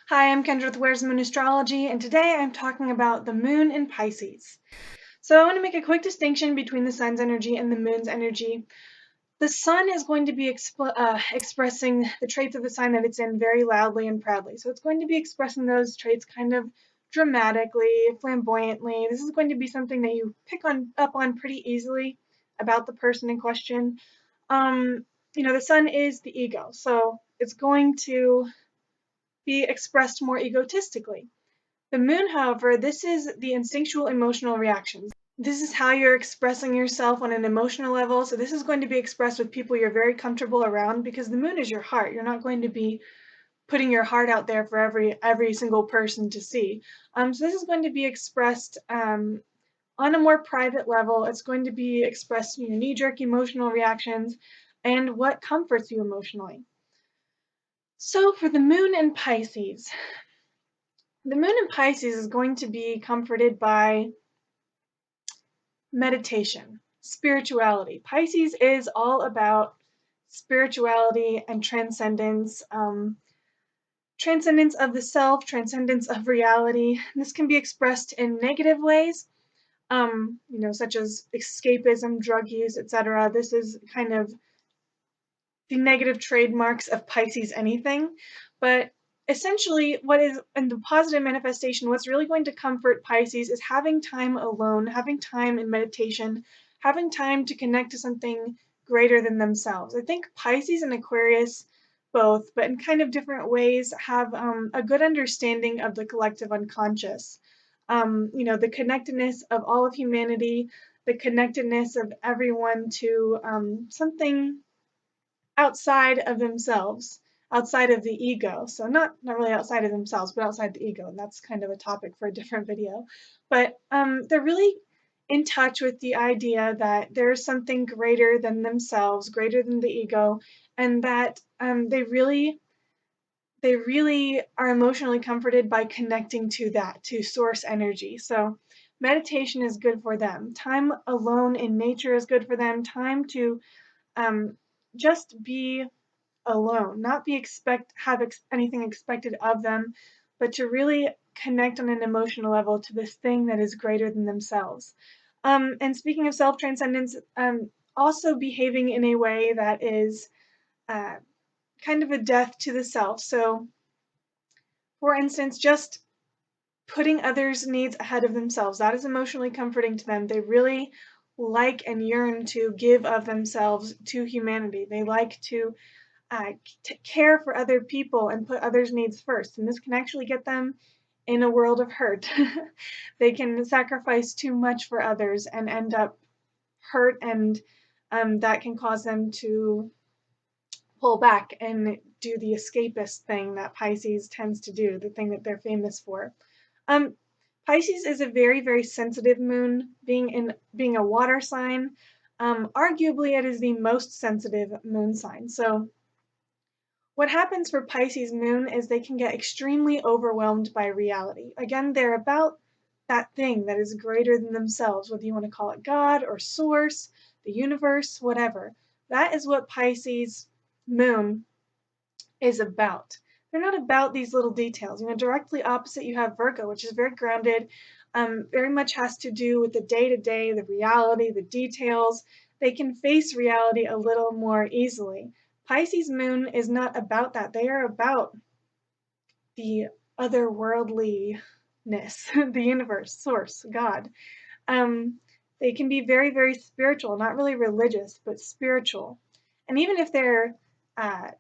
Hi, I'm Kendra with Where's Moon Astrology, and today I'm talking about the moon in Pisces. So I want to make a quick distinction between the sun's energy and the moon's energy. The sun is going to be expressing the traits of the sign that it's in very loudly and proudly. So it's going to be expressing those traits kind of dramatically, flamboyantly. This is going to be something that you up on pretty easily about the person in question. Um, the sun is the ego, so it's going to be expressed more egotistically. The moon, however, this is the instinctual emotional reactions. This is how you're expressing yourself on an emotional level. So this is going to be expressed with people you're very comfortable around because the moon is your heart. You're not going to be putting your heart out there for every single person to see. So this is going to be expressed on a more private level. It's going to be expressed in your knee-jerk emotional reactions and what comforts you emotionally. So for the moon in Pisces, the moon in Pisces is going to be comforted by meditation, spirituality. Pisces is all about spirituality and transcendence, transcendence of the self, transcendence of reality. This can be expressed in negative ways, such as escapism, drug use, etc. This is kind of the negative trademarks of Pisces anything. But essentially, what is in the positive manifestation, what's really going to comfort Pisces is having time alone, having time in meditation, having time to connect to something greater than themselves. I think Pisces and Aquarius both, but in kind of different ways, have a good understanding of the collective unconscious. The connectedness of all of humanity, the connectedness of everyone to something outside of themselves, outside of the ego. So not really outside of themselves, but outside the ego. And that's kind of a topic for a different video. But they're really in touch with the idea that there's something greater than themselves, greater than the ego, and that they really are emotionally comforted by connecting to that, to source energy. So meditation is good for them. Time alone in nature is good for them. Time to um, just be alone, not be anything expected of them, but to really connect on an emotional level to this thing that is greater than themselves. And speaking of self transcendence, also behaving in a way that is uh, kind of a death to the self. So, for instance, just putting others' needs ahead of themselves. That is emotionally comforting to them. They really like and yearn to give of themselves to humanity. They like to uh, care for other people and put others' needs first. And this can actually get them in a world of hurt. They can sacrifice too much for others and end up hurt, and that can cause them to pull back and do the escapist thing that Pisces tends to do, the thing that they're famous for. Um, Pisces is a very, very sensitive moon, being a water sign. Arguably, it is the most sensitive moon sign. So what happens for Pisces moon is they can get extremely overwhelmed by reality. Again, they're about that thing that is greater than themselves, whether you want to call it God or source, the universe, whatever. That is what Pisces moon is about. They're not about these little details. Directly opposite, you have Virgo, which is very grounded, very much has to do with the day to day, the reality, the details. They can face reality a little more easily. Pisces moon is not about that. They are about the otherworldliness, the universe, source, God. Um, they can be very, very spiritual, not really religious, but spiritual. And uh,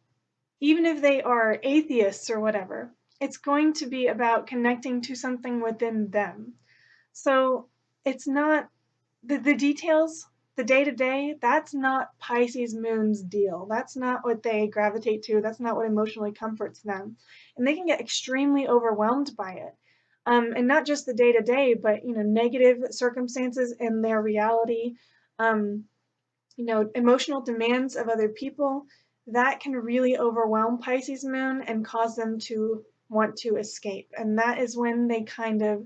even if they are atheists or whatever, it's going to be about connecting to something within them. So it's not the details, the day to day, that's not Pisces moon's deal. That's not what they gravitate to. That's not what emotionally comforts them. And they can get extremely overwhelmed by it. And not just the day to day, but negative circumstances in their reality, um, emotional demands of other people, that can really overwhelm Pisces moon and cause them to want to escape. And that is when they kind of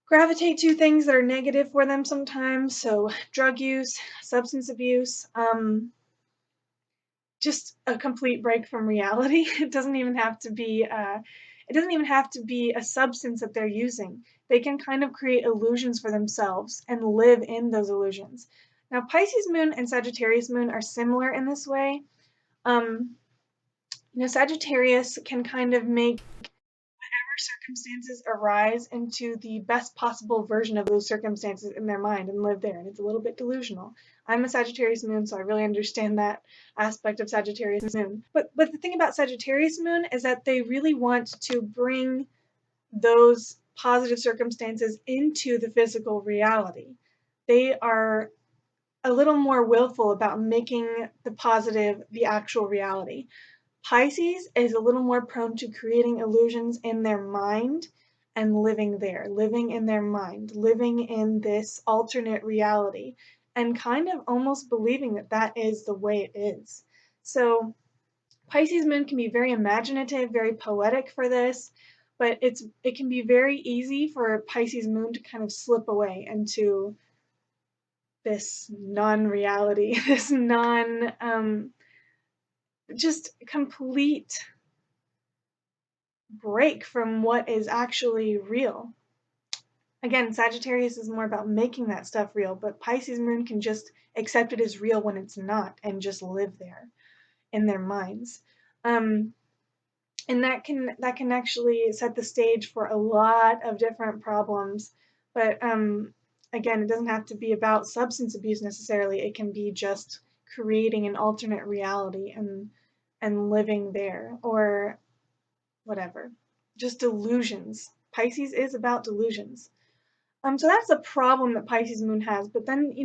gravitate to things that are negative for them sometimes. So drug use, substance abuse, just a complete break from reality. It doesn't even have to be a substance that they're using. They can kind of create illusions for themselves and live in those illusions. Now, Pisces moon and Sagittarius moon are similar in this way. Um, Sagittarius can kind of make circumstances arise into the best possible version of those circumstances in their mind and live there. And it's a little bit delusional. I'm a Sagittarius moon, so I really understand that aspect of Sagittarius moon. But the thing about Sagittarius moon is that they really want to bring those positive circumstances into the physical reality. They are a little more willful about making the positive the actual reality. Pisces is a little more prone to creating illusions in their mind and living there, living in their mind, living in this alternate reality, and kind of almost believing that that is the way it is. So Pisces moon can be very imaginative, very poetic for this, but it can be very easy for Pisces moon to kind of slip away into this non-reality, this just complete break from what is actually real. Again, Sagittarius is more about making that stuff real, but Pisces moon can just accept it as real when it's not and just live there in their minds. And that can actually set the stage for a lot of different problems. But again, it doesn't have to be about substance abuse necessarily. It can be just creating an alternate reality and living there, or whatever. Just delusions. Pisces is about delusions. So that's a problem that Pisces moon has. But then,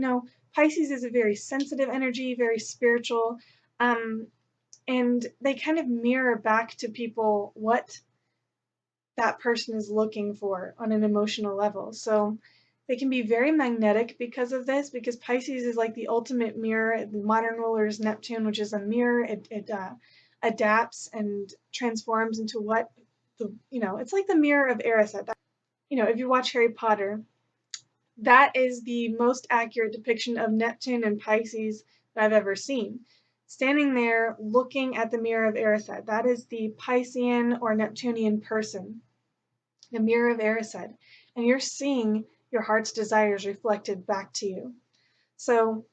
Pisces is a very sensitive energy, very spiritual, and they kind of mirror back to people what that person is looking for on an emotional level. So they can be very magnetic because of this, because Pisces is like the ultimate mirror. The modern ruler is Neptune, which is a mirror. It adapts and transforms into what it's like the mirror of Erised. If you watch Harry Potter, that is the most accurate depiction of Neptune and Pisces that I've ever seen. Standing there looking at the mirror of Erised, that is the Piscean or Neptunian person, the mirror of Erised, and you're seeing your heart's desires reflected back to you. So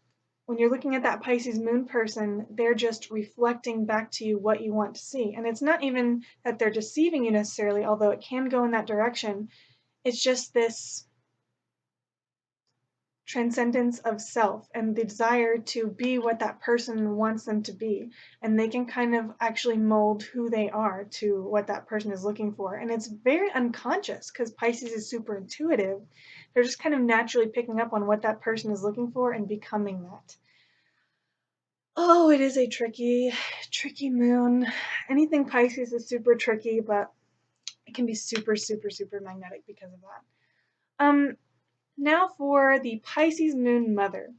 when you're looking at that Pisces moon person, they're just reflecting back to you what you want to see. And it's not even that they're deceiving you necessarily, although it can go in that direction. It's just this transcendence of self and the desire to be what that person wants them to be. And they can kind of actually mold who they are to what that person is looking for. And it's very unconscious because Pisces is super intuitive. They're just kind of naturally picking up on what that person is looking for and becoming that. Oh, it is a tricky moon. Anything Pisces is super tricky, but it can be super, super, super magnetic because of that. Now for the Pisces moon mother.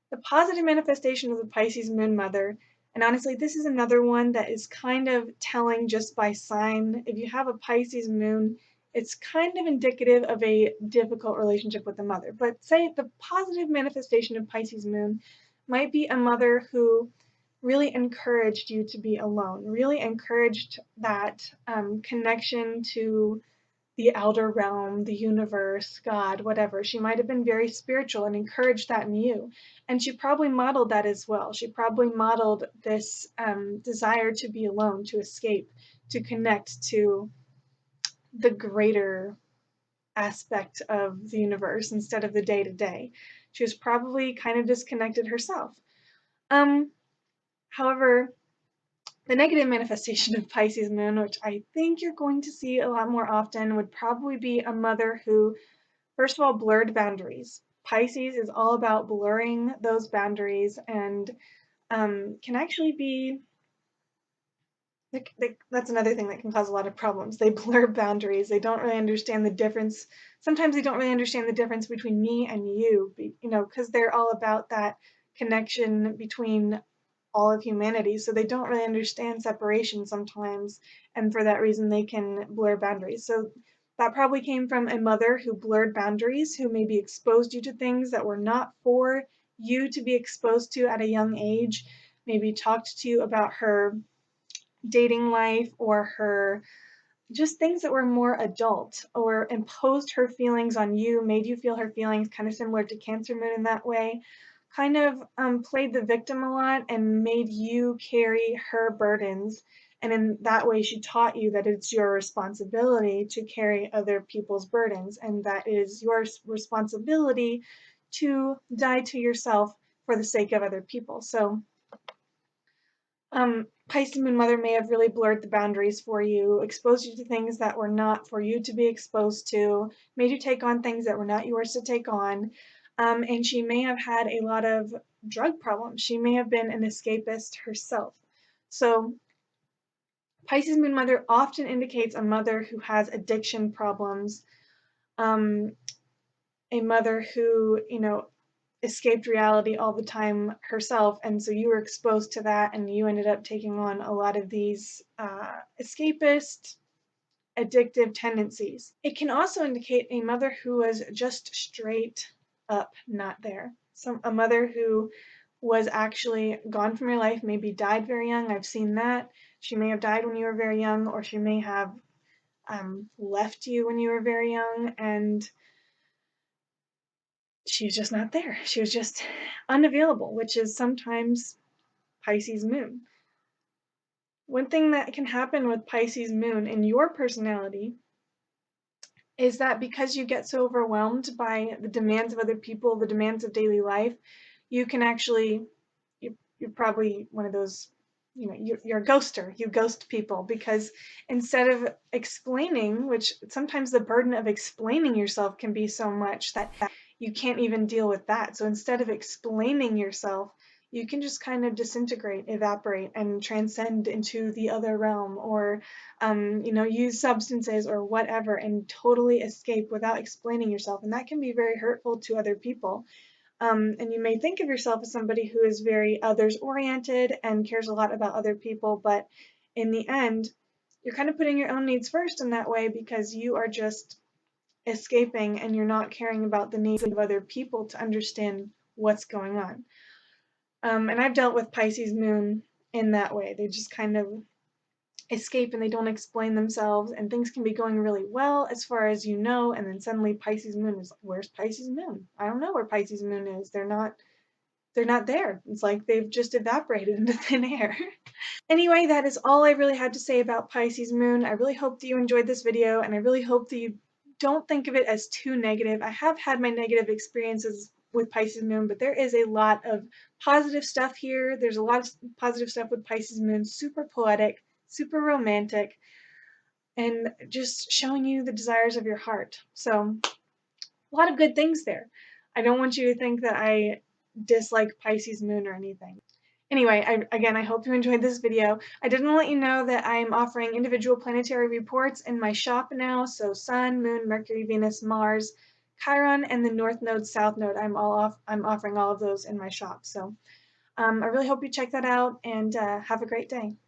The positive manifestation of the Pisces moon mother, and honestly, this is another one that is kind of telling just by sign. If you have a Pisces moon, it's kind of indicative of a difficult relationship with the mother. But say the positive manifestation of Pisces moon might be a mother who really encouraged you to be alone, really encouraged that connection to the outer realm, the universe, God, whatever. She might have been very spiritual and encouraged that in you. And she probably modeled that as well. She probably modeled this desire to be alone, to escape, to connect to the greater aspect of the universe instead of the day to day. She was probably kind of disconnected herself. However, the negative manifestation of Pisces moon, which I think you're going to see a lot more often, would probably be a mother who, first of all, blurred boundaries. Pisces is all about blurring those boundaries and can actually be, that's another thing that can cause a lot of problems. They blur boundaries. They don't really understand the difference. Sometimes they don't really understand the difference between me and you, because they're all about that connection between all of humanity. So they don't really understand separation sometimes. And for that reason, they can blur boundaries. So that probably came from a mother who blurred boundaries, who maybe exposed you to things that were not for you to be exposed to at a young age. maybe talked to you about her dating life or her just things that were more adult, or imposed her feelings on you, made you feel her feelings, kind of similar to Cancer Moon in that way, kind of played the victim a lot and made you carry her burdens. And in that way, she taught you that it's your responsibility to carry other people's burdens, and that it is your responsibility to die to yourself for the sake of other people. So Pisces Moon Mother may have really blurred the boundaries for you, exposed you to things that were not for you to be exposed to, made you take on things that were not yours to take on. And she may have had a lot of drug problems. She may have been an escapist herself. So Pisces Moon Mother often indicates a mother who has addiction problems, um, a mother who, escaped reality all the time herself, and so you were exposed to that, and you ended up taking on a lot of these escapist, addictive tendencies. It can also indicate a mother who was just straight up not there. A mother who was actually gone from your life, maybe died very young. I've seen that. She may have died when you were very young, or she may have left you when you were very young, and she was just not there. She was just unavailable, which is sometimes Pisces Moon. One thing that can happen with Pisces Moon in your personality is that because you get so overwhelmed by the demands of other people, the demands of daily life, you can actually, you're probably one of those, you're a ghoster. You ghost people because instead of explaining, which sometimes the burden of explaining yourself can be so much that you can't even deal with that. So instead of explaining yourself, you can just kind of disintegrate, evaporate, and transcend into the other realm, or use substances or whatever and totally escape without explaining yourself. And that can be very hurtful to other people. And you may think of yourself as somebody who is very others oriented and cares a lot about other people, but in the end, you're kind of putting your own needs first in that way because you are just escaping and you're not caring about the needs of other people to understand what's going on. And I've dealt with Pisces Moon in that way. They just kind of escape and they don't explain themselves, and things can be going really well as far as and then suddenly Pisces Moon is like, where's Pisces Moon? I don't know where Pisces Moon is. They're not there. It's like they've just evaporated into thin air. Anyway, that is all I really had to say about Pisces Moon. I really hope that you enjoyed this video, and I really hope that you don't think of it as too negative. I have had my negative experiences with Pisces Moon, but there is a lot of positive stuff here. There's a lot of positive stuff with Pisces Moon, super poetic, super romantic, and just showing you the desires of your heart. So a lot of good things there. I don't want you to think that I dislike Pisces Moon or anything. Anyway, I hope you enjoyed this video. I did want to let you know that I'm offering individual planetary reports in my shop now. So Sun, Moon, Mercury, Venus, Mars, Chiron, and the North Node, South Node. I'm offering all of those in my shop. So I really hope you check that out and have a great day.